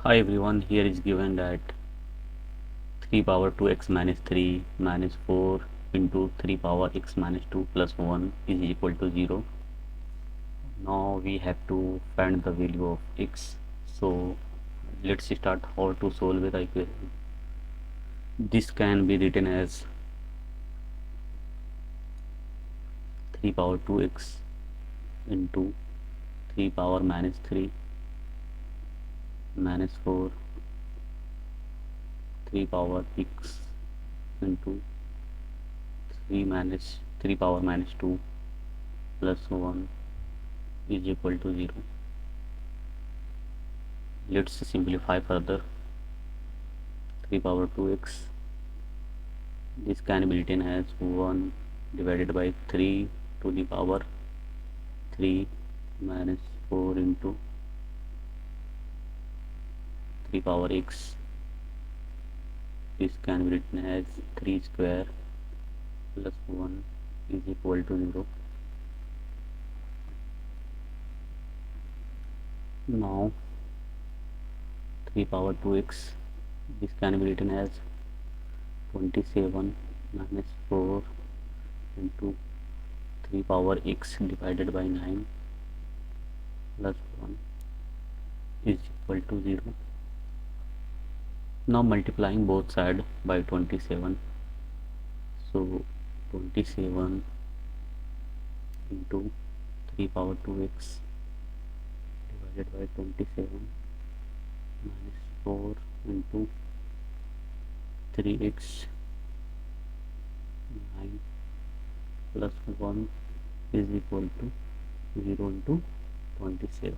Hi everyone, here is given that 3 power 2x minus 3 minus 4 into 3 power x minus 2 plus 1 is equal to 0. Now we have to find the value of x. So let's start how to solve the equation. This can be written as 3 power 2x into 3 power minus 3 minus 4 3 power x into 3 power minus 2 plus 1 is equal to 0. Let's simplify further. 3 power 2x, this can be written as 1 divided by 3 to the power 3 minus 4 into 3 power x. This can be written as 3 square plus 1 is equal to 0. Now 3 power 2x, this can be written as 27 minus 4 into 3 power x divided by 9 plus 1 is equal to 0. Now multiplying both sides by 27, so 27 into 3 power 2x divided by 27 minus 4 into 3x 9 plus 1 is equal to 0 into 27.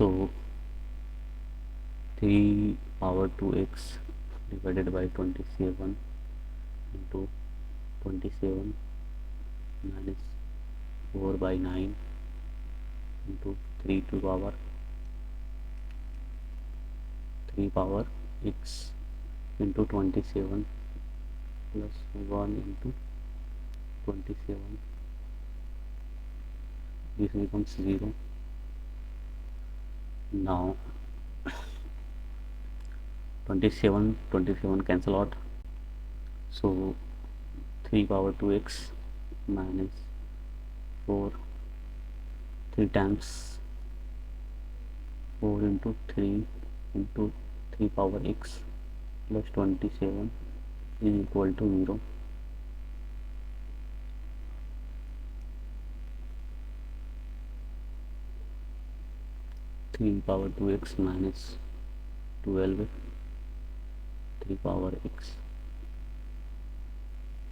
So 3 power 2x divided by 27 into 27 minus 4 by 9 into 3 to power 3 power x into 27 plus 1 into 27. This becomes 0. Now 27 cancel out, so 3 power 2x minus 4 3 times 4 into 3 into 3 power x plus 27 is equal to 0. Three power 2x minus 12 3 power x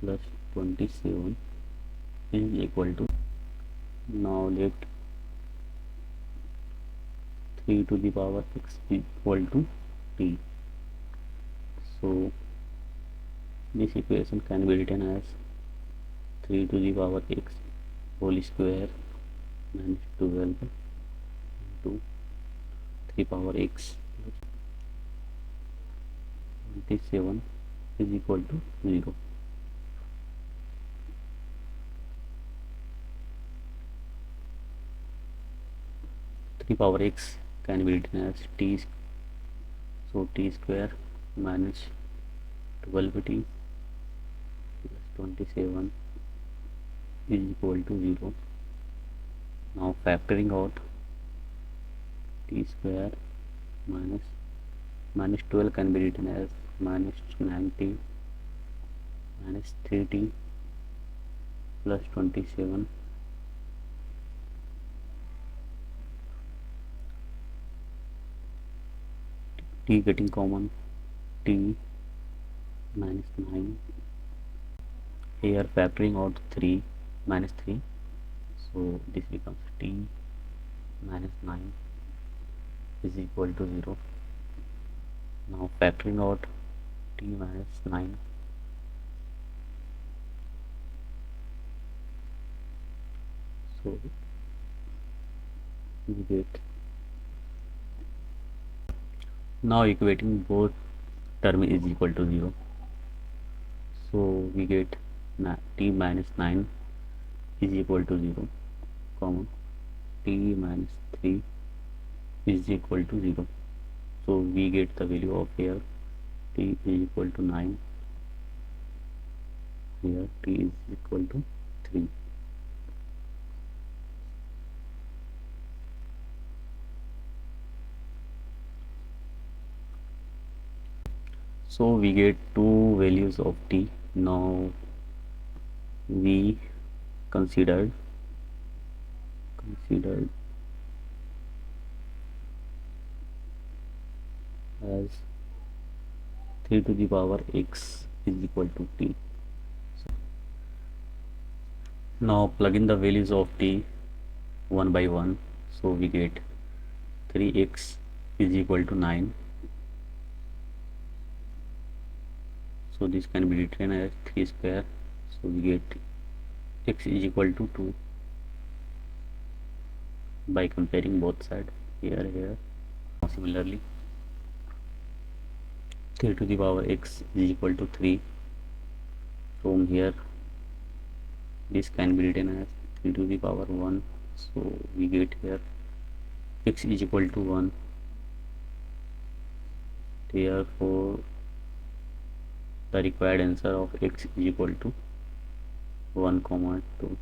plus 27 is equal to, now let 3 to the power x is equal to t. So this equation can be written as 3 to the power x whole square minus 12 into 3 power x plus 27 is equal to 0. Three power x can be written as t, so t square minus 12t plus 27 is equal to 0. Now factoring out t square minus 12 can be written as minus 9t minus 3t plus 27 t getting common, t minus 9, here factoring out 3 minus 3, so this becomes t minus 9 is equal to 0. Now factoring out t minus 9, so we get, now equating both term is equal to 0, so we get t minus 9 is equal to 0, comma t minus 3 is equal to 0. So we get the value of here t is equal to 9, here t is equal to 3. So we get two values of t. Now we considered as 3 to the power x is equal to t. Now plug in the values of t one by one. So we get 3x is equal to 9. So this can be written as 3 square. So we get x is equal to 2 by comparing both sides, here. Similarly, 3 to the power x is equal to 3. From here this can be written as 3 to the power 1. So we get here x is equal to 1. Therefore the required answer of x is equal to 1, 2.